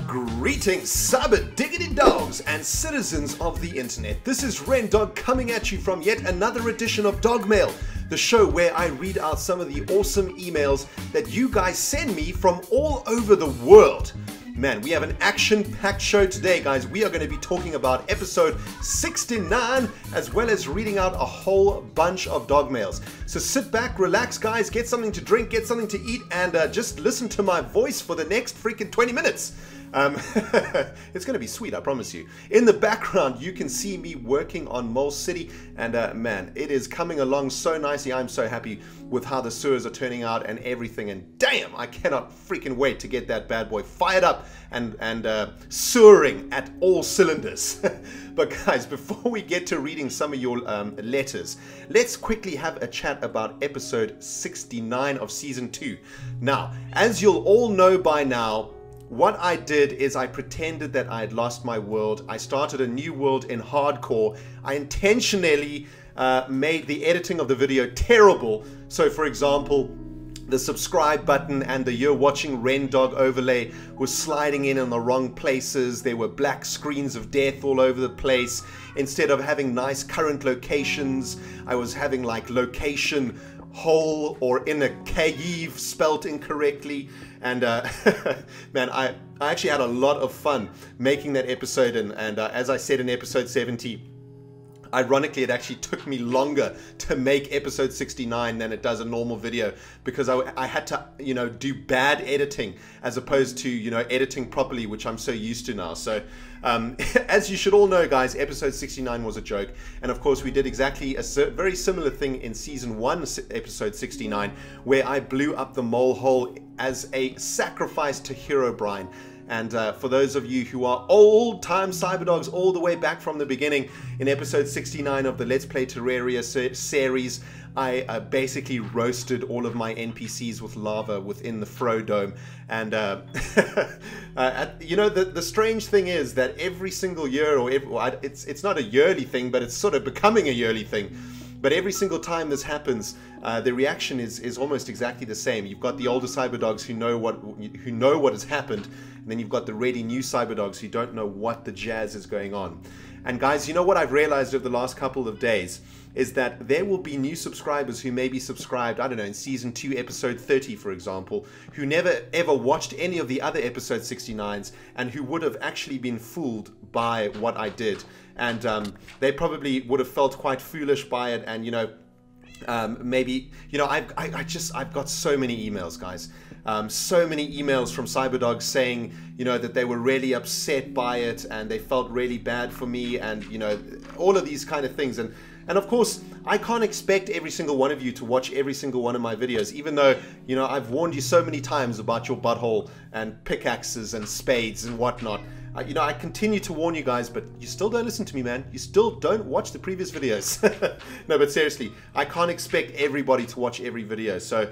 Greetings, cyber diggity dogs and citizens of the internet. This is ReNDoG coming at you from yet another edition of Dogmail, the show where I read out some of the awesome emails that you guys send me from all over the world. Man, we have an action-packed show today, guys. We are going to be talking about episode 69, as well as reading out a whole bunch of dog mails. So sit back, relax, guys, get something to drink, get something to eat, and just listen to my voice for the next freaking 20 minutes. It's going to be sweet, I promise you. In the background, you can see me working on Mole City, and man, it is coming along so nicely. I'm so happy with how the sewers are turning out and everything, and damn, I cannot freaking wait to get that bad boy fired up and sewering at all cylinders. But guys, before we get to reading some of your letters, let's quickly have a chat about episode 69 of season 2. Now, as you'll all know by now, what I did is I pretended that I had lost my world. I started a new world in hardcore. I intentionally made the editing of the video terrible. So for example, the subscribe button and the "You're watching ReNDoG" overlay was sliding in the wrong places. There were black screens of death all over the place. Instead of having nice current locations, I was having like location hole or in a cave spelt incorrectly. And man, I actually had a lot of fun making that episode, and as I said in episode 70, ironically it actually took me longer to make episode 69 than it does a normal video, because I had to, you know, do bad editing as opposed to, you know, editing properly, which I'm so used to now. So as you should all know, guys, episode 69 was a joke, and of course we did exactly a very similar thing in season 1, episode 69, where I blew up the mole hole as a sacrifice to Herobrine. And for those of you who are old-time cyberdogs all the way back from the beginning, in episode 69 of the Let's Play Terraria series, I basically roasted all of my NPCs with lava within the Frodome. And you know, the strange thing is that every single year, or it's not a yearly thing, but it's sort of becoming a yearly thing. But every single time this happens, the reaction is almost exactly the same. You've got the older cyberdogs who know what has happened, and then you've got the really new cyberdogs who don't know what the jazz is going on. And guys, you know what I've realized over the last couple of days is that there will be new subscribers who may be subscribed, I don't know, in season 2, episode 30, for example, who never ever watched any of the other episode 69s, and who would have actually been fooled by what I did. And they probably would have felt quite foolish by it, and, you know, maybe, you know, I've got so many emails, guys. So many emails from cyberdogs saying, you know, that they were really upset by it and they felt really bad for me, and, you know, all of these kind of things. And of course, I can't expect every single one of you to watch every single one of my videos, even though, you know, I've warned you so many times about your butthole and pickaxes and spades and whatnot. You know, I continue to warn you guys, but you still don't listen to me, man. You still don't watch the previous videos. No, but seriously, I can't expect everybody to watch every video. So,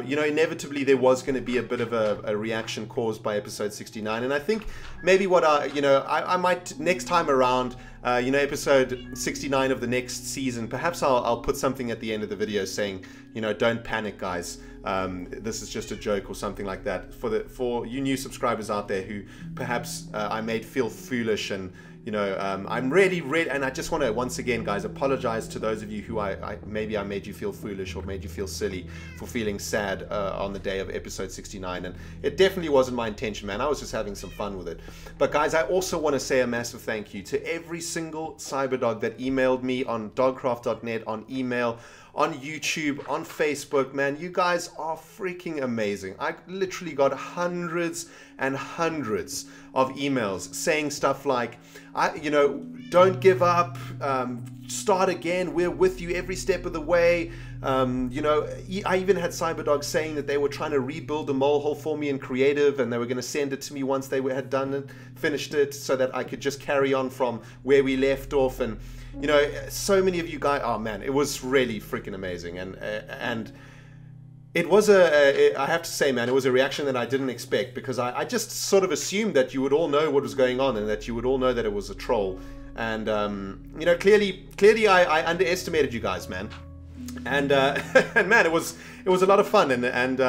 you know, inevitably there was going to be a bit of a reaction caused by episode 69. And I think maybe what I might, next time around, you know, episode 69 of the next season, perhaps I'll put something at the end of the video saying, you know, don't panic, guys. This is just a joke or something like that. For you new subscribers out there who perhaps I made feel foolish, and, you know, I'm really, and I just want to once again, guys, apologize to those of you who maybe I made you feel foolish or made you feel silly for feeling sad on the day of episode 69. And it definitely wasn't my intention, man. I was just having some fun with it. But guys, I also want to say a massive thank you to every single cyberdog that emailed me on dogcraft.net, on email, on YouTube, on Facebook. Man, you guys are freaking amazing. I literally got hundreds and hundreds of emails saying stuff like, you know, don't give up, start again, we're with you every step of the way. You know, I even had cyberdogs saying that they were trying to rebuild the mole hole for me in creative, and they were going to send it to me once they had done it, finished it, so that I could just carry on from where we left off. And, you know, so many of you guys, oh man, it was really freaking amazing. And it was I have to say, man, it was a reaction that I didn't expect, because I just sort of assumed that you would all know what was going on, and that you would all know that it was a troll. And, you know, clearly I underestimated you guys, man. And and man, it was a lot of fun, and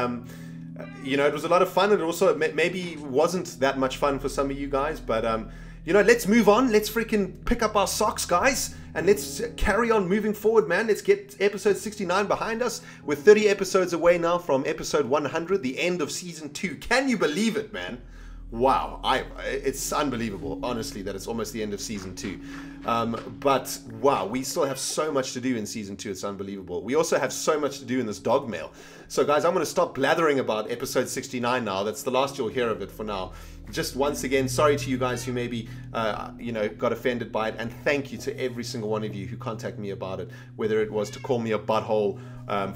you know, it was a lot of fun, and it also maybe wasn't that much fun for some of you guys, but you know, let's move on. Let's freaking pick up our socks, guys, and let's carry on moving forward, man. Let's get episode 69 behind us. We're 30 episodes away now from episode 100, the end of season 2. Can you believe it, man? Wow, it's unbelievable, honestly, that it's almost the end of season 2. But wow, we still have so much to do in season 2. It's unbelievable. We also have so much to do in this Dogmail. So guys, I'm going to stop blathering about episode 69 now. That's the last you'll hear of it for now. Just once again, sorry to you guys who maybe you know, got offended by it, and thank you to every single one of you who contacted me about it, whether it was to call me a butthole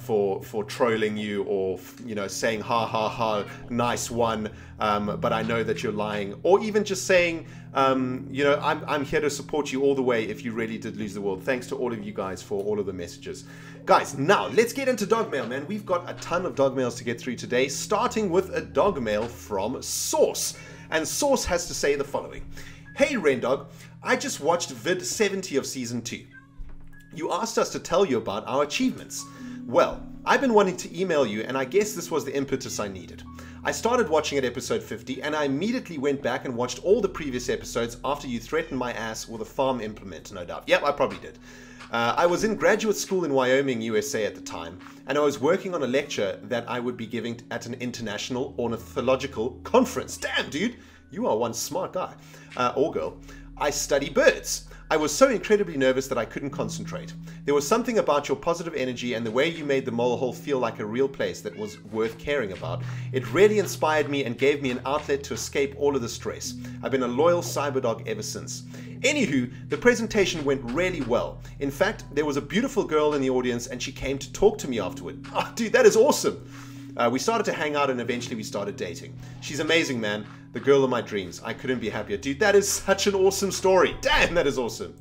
for trolling you, or you know, saying ha ha ha, nice one, but I know that you're lying, or even just saying you know, I'm here to support you all the way if you really did lose the world. Thanks to all of you guys for all of the messages. Guys, now let's get into Dogmail, man. We've got a ton of Dogmails to get through today, starting with a Dogmail from Source. And Source has to say the following. Hey ReNDoG, I just watched vid 70 of season 2. You asked us to tell you about our achievements. Well, I've been wanting to email you, and I guess this was the impetus I needed. I started watching at episode 50, and I immediately went back and watched all the previous episodes after you threatened my ass with a farm implement, no doubt. Yep, I probably did. I was in graduate school in Wyoming, USA at the time, and I was working on a lecture that I would be giving at an international ornithological conference. Damn, dude, you are one smart guy, or girl. I study birds. I was so incredibly nervous that I couldn't concentrate. There was something about your positive energy and the way you made the molehole feel like a real place that was worth caring about. It really inspired me and gave me an outlet to escape all of the stress. I've been a loyal cyberdog ever since. Anywho, the presentation went really well. In fact, there was a beautiful girl in the audience and she came to talk to me afterward. Oh, dude, that is awesome. We started to hang out and eventually we started dating. She's amazing, man. The girl of my dreams. I couldn't be happier. Dude, that is such an awesome story. Damn, that is awesome.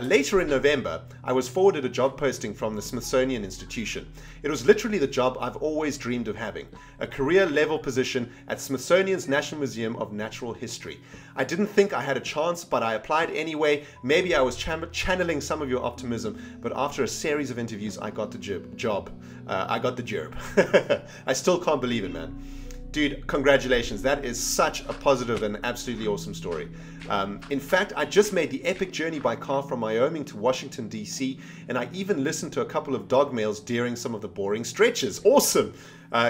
Later in November, I was forwarded a job posting from the Smithsonian Institution. It was literally the job I've always dreamed of having, a career-level position at Smithsonian's National Museum of Natural History. I didn't think I had a chance, but I applied anyway. Maybe I was channeling some of your optimism, but after a series of interviews, I got the job. I got the job. I still can't believe it, man. Dude, congratulations. That is such a positive and absolutely awesome story. In fact, I just made the epic journey by car from Wyoming to Washington, D.C., and I even listened to a couple of Dogmails during some of the boring stretches. Awesome!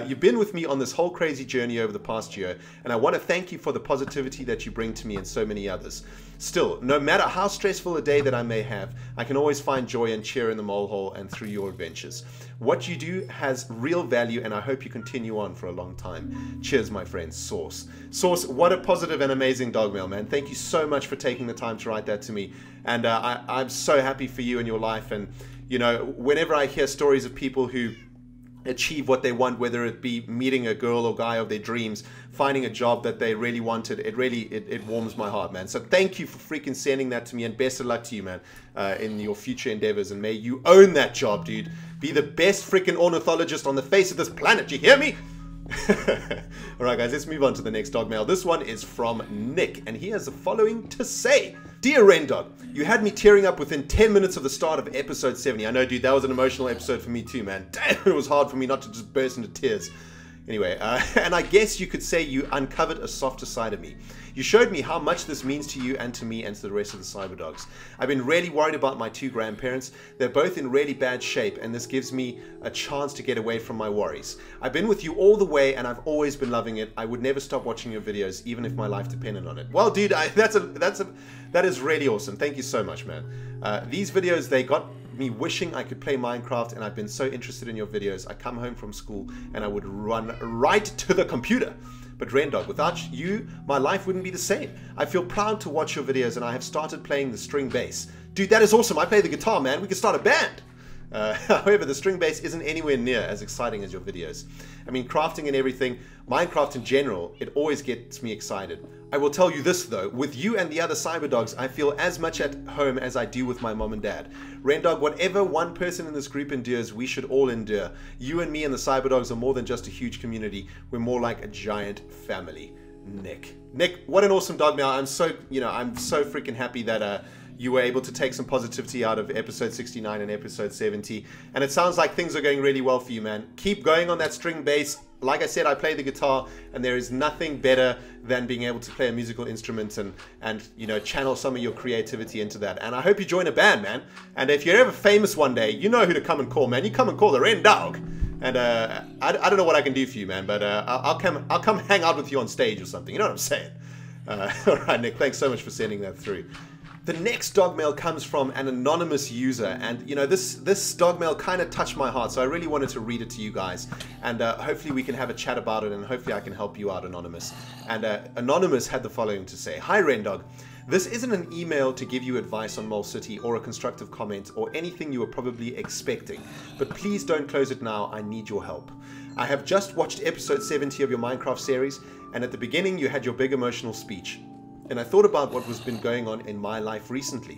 You've been with me on this whole crazy journey over the past year, and I want to thank you for the positivity that you bring to me and so many others. Still, no matter how stressful a day that I may have, I can always find joy and cheer in the molehole and through your adventures. What you do has real value, and I hope you continue on for a long time. Cheers, my friend, Source. Source, what a positive and amazing Dogmail, man. Thank you so much for taking the time to write that to me. And I'm so happy for you and your life. And, you know, whenever I hear stories of people who achieve what they want, whether it be meeting a girl or guy of their dreams, finding a job that they really wanted, it warms my heart, man. So thank you for freaking sending that to me, and best of luck to you, man, in your future endeavors, and may you own that job, dude. Be the best freaking ornithologist on the face of this planet, you hear me? Alright guys, let's move on to the next Dogmail. This one is from Nick, and he has the following to say. Dear ReNDoG, you had me tearing up within 10 minutes of the start of episode 70. I know, dude, that was an emotional episode for me too, man. Damn, it was hard for me not to just burst into tears. Anyway, and I guess you could say you uncovered a softer side of me. You showed me how much this means to you and to me and to the rest of the Cyberdogs. I've been really worried about my 2 grandparents. They're both in really bad shape, and this gives me a chance to get away from my worries. I've been with you all the way, and I've always been loving it. I would never stop watching your videos, even if my life depended on it. Well, dude, that is really awesome. Thank you so much, man. These videos, they got me wishing I could play Minecraft, and I've been so interested in your videos. I come home from school and I would run right to the computer. But ReNDoG, without you, my life wouldn't be the same. I feel proud to watch your videos, and I have started playing the string bass. Dude, that is awesome. I play the guitar, man. We could start a band. However, the string bass isn't anywhere near as exciting as your videos. I mean, crafting and everything, Minecraft in general, it always gets me excited. I will tell you this though, with you and the other Cyberdogs, I feel as much at home as I do with my mom and dad. ReNDoG, whatever one person in this group endures, we should all endure. You and me and the Cyberdogs are more than just a huge community. We're more like a giant family. Nick, what an awesome Dogmail. I'm so freaking happy that you were able to take some positivity out of episode 69 and episode 70. And it sounds like things are going really well for you, man. Keep going on that string bass. Like I said, I play the guitar, and there is nothing better than being able to play a musical instrument and you know, channel some of your creativity into that. And I hope you join a band, man. And if you're ever famous one day, you know who to come and call, man. You come and call the ReNDoG. And I don't know what I can do for you, man, but I'll come hang out with you on stage or something. You know what I'm saying? All right, Nick, thanks so much for sending that through. The next Dogmail comes from an anonymous user, and you know, this Dogmail kind of touched my heart, so I really wanted to read it to you guys, and hopefully we can have a chat about it, and hopefully I can help you out, Anonymous. And Anonymous had the following to say: Hi ReNDoG, this isn't an email to give you advice on Mole City or a constructive comment or anything you were probably expecting, but please don't close it now, I need your help. I have just watched episode 70 of your Minecraft series, and at the beginning you had your big emotional speech. And I thought about what was been going on in my life recently.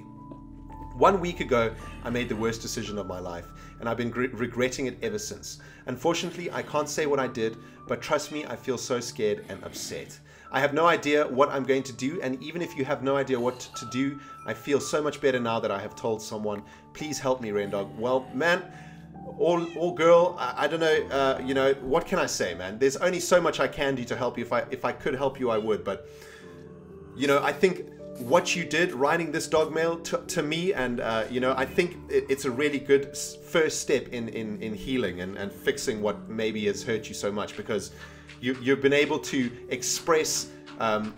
1 week ago, I made the worst decision of my life, and I've been regretting it ever since. Unfortunately, I can't say what I did, but trust me, I feel so scared and upset. I have no idea what I'm going to do, and even if you have no idea what to do, I feel so much better now that I have told someone. Please help me, ReNDoG. Well, man, or girl, I don't know, you know, what can I say, man? There's only so much I can do to help you. If I could help you, I would, but you know, I think what you did writing this Dogmail to me, and you know, I think it's a really good first step in healing and fixing what maybe has hurt you so much, because you've been able to express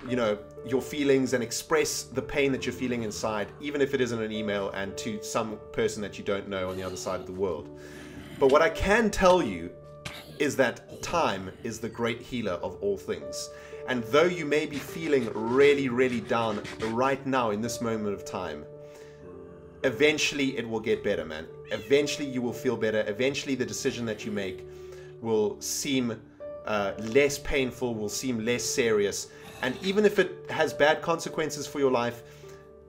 you know, your feelings and express the pain that you're feeling inside, even if it isn't an email and to some person that you don't know on the other side of the world. But what I can tell you is that time is the great healer of all things. And though you may be feeling really, really down right now in this moment of time, eventually it will get better, man. Eventually you will feel better. Eventually the decision that you make will seem less painful, will seem less serious. And even if it has bad consequences for your life,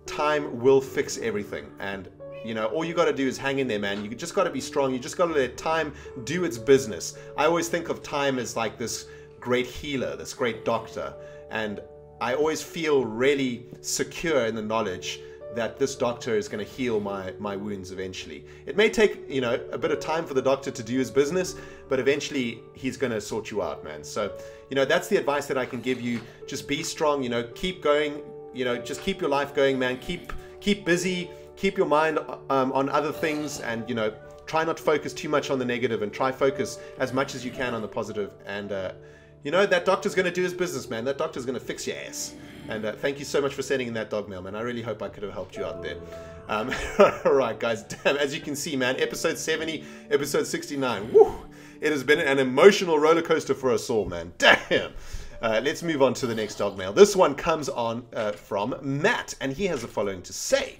time will fix everything. And you know, all you got to do is hang in there, man. You just got to be strong. You just got to let time do its business. I always think of time as like this great healer, this great doctor, and I always feel really secure in the knowledge that this doctor is going to heal my wounds eventually. It may take, you know, a bit of time for the doctor to do his business, but eventually he's going to sort you out, man. So, you know, that's the advice that I can give you. Just be strong, you know, keep going, you know, just keep your life going, man. Keep busy, keep your mind on other things, and, you know, try not to focus too much on the negative, and try focus as much as you can on the positive. And, you know, that doctor's going to do his business, man. That doctor's going to fix your ass. And thank you so much for sending in that Dogmail, man. I really hope I could have helped you out there. All right, guys. Damn, as you can see, man, episode 70, episode 69. Woo! It has been an emotional roller coaster for us all, man. Damn. Let's move on to the next Dogmail. This one comes on from Matt, and he has the following to say.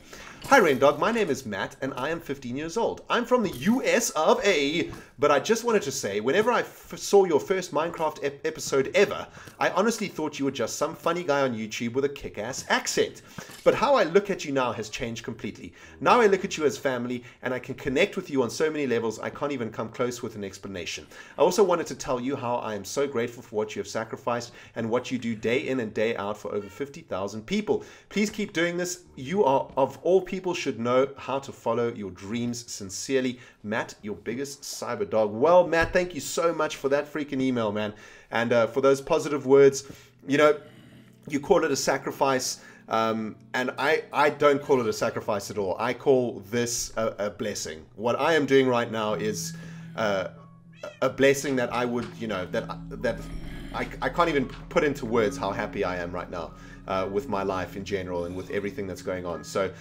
Hi ReNDoG, my name is Matt and I am 15 years old. I'm from the US of A, but I just wanted to say, whenever I saw your first Minecraft episode ever, I honestly thought you were just some funny guy on YouTube with a kick-ass accent. But how I look at you now has changed completely. Now I look at you as family, and I can connect with you on so many levels I can't even come close with an explanation. I also wanted to tell you how I am so grateful for what you have sacrificed and what you do day in and day out for over 50,000 people. Please keep doing this. You are, of all people, should know how to follow your dreams. Sincerely, Matt, your biggest cyber dog. Well, Matt, thank you so much for that freaking email, man. And for those positive words. You know, you call it a sacrifice. And I don't call it a sacrifice at all. I call this a blessing. What I am doing right now is a blessing that I would, you know, that I can't even put into words how happy I am right now with my life in general and with everything that's going on. So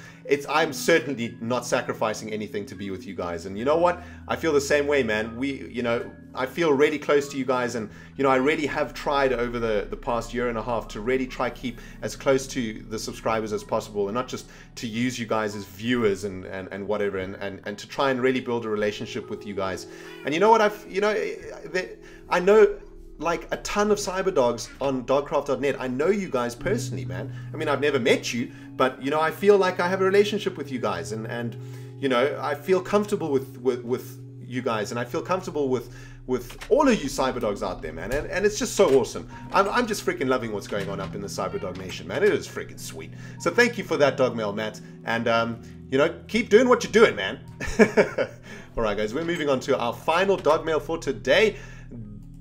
I'm certainly not sacrificing anything to be with you guys. And you know what? I feel the same way, man. You know, I feel really close to you guys, and you know, I really have tried over the past year and a half to really try keep as close to the subscribers as possible, and not just to use you guys as viewers and whatever, and to try and really build a relationship with you guys. And you know what? I know like a ton of cyber dogs on dogcraft.net. I know you guys personally, man. I mean, I've never met you, but you know, I feel like I have a relationship with you guys, and you know, I feel comfortable with you guys, and I feel comfortable with with all of you cyberdogs out there, man, and it's just so awesome. I'm just freaking loving what's going on up in the Cyberdog Nation, man. It is freaking sweet. So thank you for that, Dogmail, Matt, and you know, keep doing what you're doing, man. All right, guys, we're moving on to our final Dogmail for today.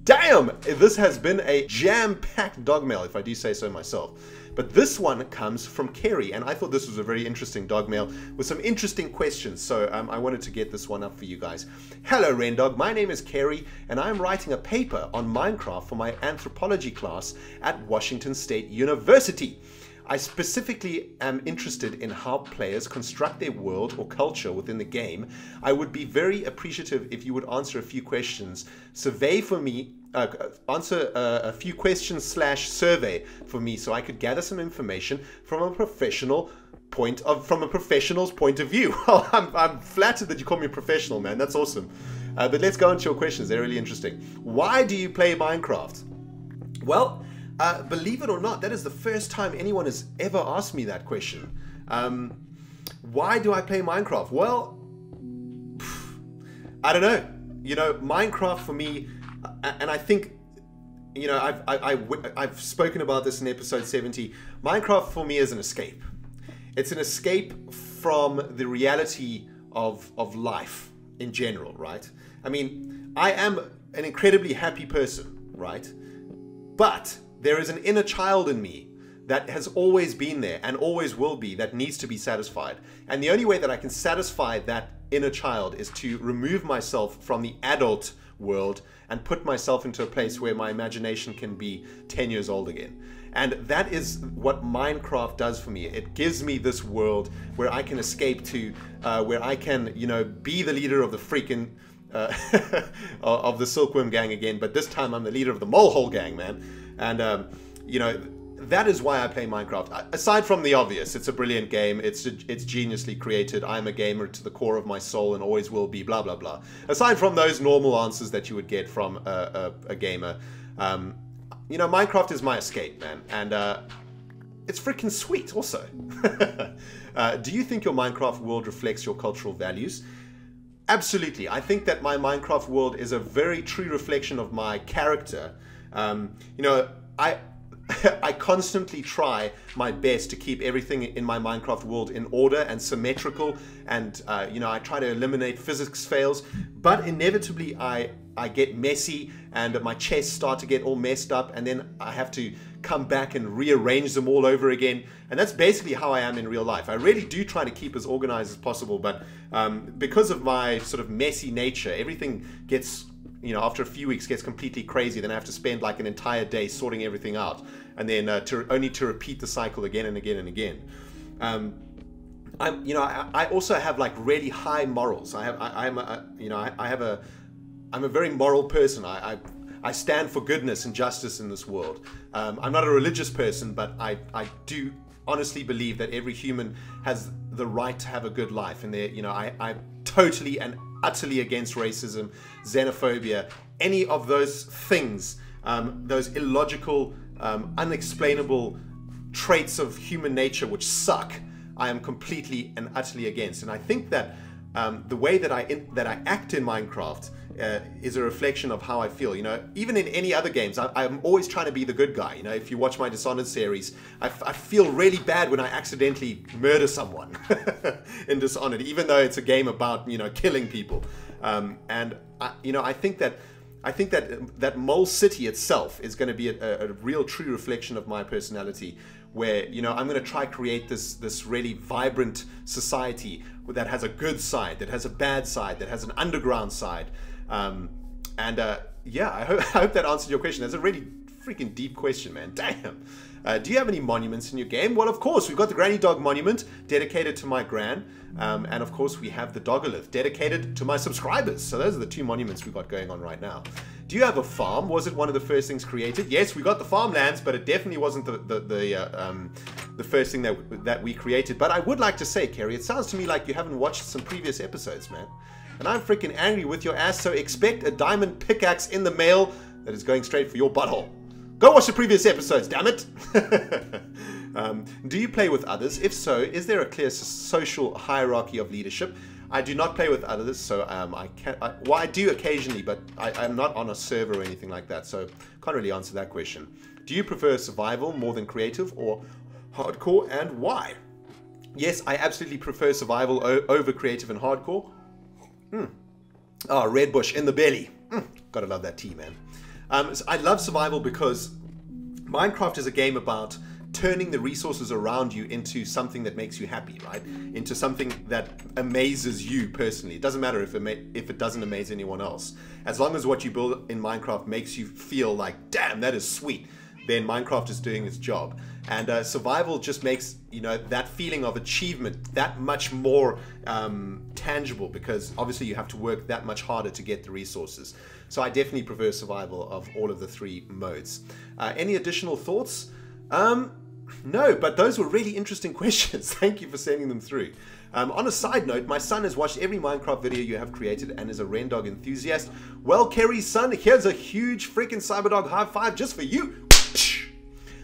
Damn, this has been a jam-packed Dogmail, if I do say so myself. But this one comes from Kerry, and I thought this was a very interesting Dogmail with some interesting questions, so I wanted to get this one up for you guys. Hello, ReNDoG. My name is Kerry, and I'm writing a paper on Minecraft for my Anthropology class at Washington State University. I specifically am interested in how players construct their world or culture within the game. I would be very appreciative if you would answer a few questions. Answer a few questions / survey for me, so I could gather some information from a professional's point of view. I'm flattered that you call me a professional, man. That's awesome. But let's go into your questions. They're really interesting. Why do you play Minecraft? Well, believe it or not, that is the first time anyone has ever asked me that question. Why do I play Minecraft? Well, I don't know. You know, Minecraft for me, and I think, you know, I've spoken about this in episode 70. Minecraft for me is an escape. It's an escape from the reality of life in general, right? I mean, I am an incredibly happy person, right? But there is an inner child in me that has always been there and always will be, that needs to be satisfied. And the only way that I can satisfy that inner child is to remove myself from the adult world and put myself into a place where my imagination can be 10 years old again. And that is what Minecraft does for me. It gives me this world where I can escape to, where I can, you know, be the leader of the freaking of the Silkworm gang again, but this time I'm the leader of the Molehole gang, man. And you know, that is why I play Minecraft. Aside from the obvious, it's a brilliant game, it's geniusly created, I'm a gamer to the core of my soul and always will be, blah blah blah. Aside from those normal answers that you would get from a gamer, you know, Minecraft is my escape, man, and it's freaking sweet also. Do you think your Minecraft world reflects your cultural values? Absolutely. I think that my Minecraft world is a very true reflection of my character. You know, I constantly try my best to keep everything in my Minecraft world in order and symmetrical, and you know, I try to eliminate physics fails, but inevitably I get messy and my chests start to get all messed up, and then I have to come back and rearrange them all over again. And that's basically how I am in real life. I really do try to keep as organized as possible, but because of my sort of messy nature, everything gets, you know, after a few weeks gets completely crazy. Then I have to spend like an entire day sorting everything out, and then only to repeat the cycle again and again and again. I also have like really high morals. I'm a very moral person. I stand for goodness and justice in this world. I'm not a religious person, but I do honestly believe that every human has the right to have a good life. And you know, I'm totally and utterly against racism, xenophobia, any of those things, those illogical, unexplainable traits of human nature which suck. I am completely and utterly against. And I think that the way that I act in Minecraft is a reflection of how I feel. You know, even in any other games, I'm always trying to be the good guy. You know, if you watch my Dishonored series, I feel really bad when I accidentally murder someone in Dishonored, even though it's a game about, you know, killing people. You know, I think that Mole City itself is going to be a real true reflection of my personality, where, you know, I'm going to try create this really vibrant society that has a good side, that has a bad side, that has an underground side. Yeah, I hope that answered your question. That's a really freaking deep question, man. Damn. Do you have any monuments in your game? Well, of course, we've got the Granny Dog monument dedicated to my gran. And of course, we have the Dogolith dedicated to my subscribers. So those are the two monuments we've got going on right now. Do you have a farm? Was it one of the first things created? Yes, we got the farmlands, but it definitely wasn't the first thing that we created. But I would like to say, Kerry, it sounds to me like you haven't watched some previous episodes, man. And I'm freaking angry with your ass, so expect a diamond pickaxe in the mail that is going straight for your butthole. Go watch the previous episodes, damn it! Do you play with others? If so, is there a clear social hierarchy of leadership? I do not play with others, so well, I do occasionally, but I'm not on a server or anything like that, so can't really answer that question. Do you prefer survival more than creative or hardcore, and why? Yes, I absolutely prefer survival over creative and hardcore. Oh, Red Bush in the belly. Gotta love that tea, man. So I love survival because Minecraft is a game about turning the resources around you into something that makes you happy, right? Into something that amazes you personally. It doesn't matter if it doesn't amaze anyone else. As long as what you build in Minecraft makes you feel like, damn, that is sweet, then Minecraft is doing its job. And survival just makes, you know, that feeling of achievement that much more tangible, because obviously you have to work that much harder to get the resources. So I definitely prefer survival of all of the three modes. Any additional thoughts? No, but those were really interesting questions. Thank you for sending them through. On a side note, my son has watched every Minecraft video you have created and is a ReNDoG enthusiast. Well, Kerry's son, here's a huge freaking CyberDog high five just for you.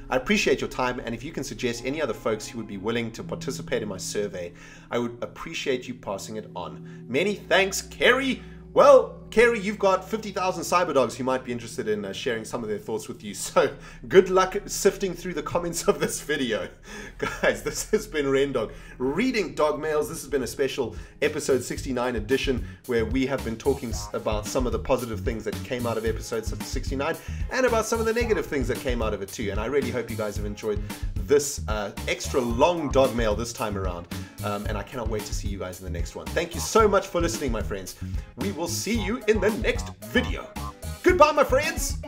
I appreciate your time, and if you can suggest any other folks who would be willing to participate in my survey, I would appreciate you passing it on. Many thanks, Kerry. Well, Kerry, you've got 50,000 CyberDogs who might be interested in sharing some of their thoughts with you, so good luck sifting through the comments of this video. Guys, this has been ReNDoG reading Dogmails. This has been a special episode 69 edition where we have been talking about some of the positive things that came out of episode 69 and about some of the negative things that came out of it too. And I really hope you guys have enjoyed this extra long Dogmail this time around. And I cannot wait to see you guys in the next one. Thank you so much for listening, my friends. We will see you in the next video. Goodbye, my friends.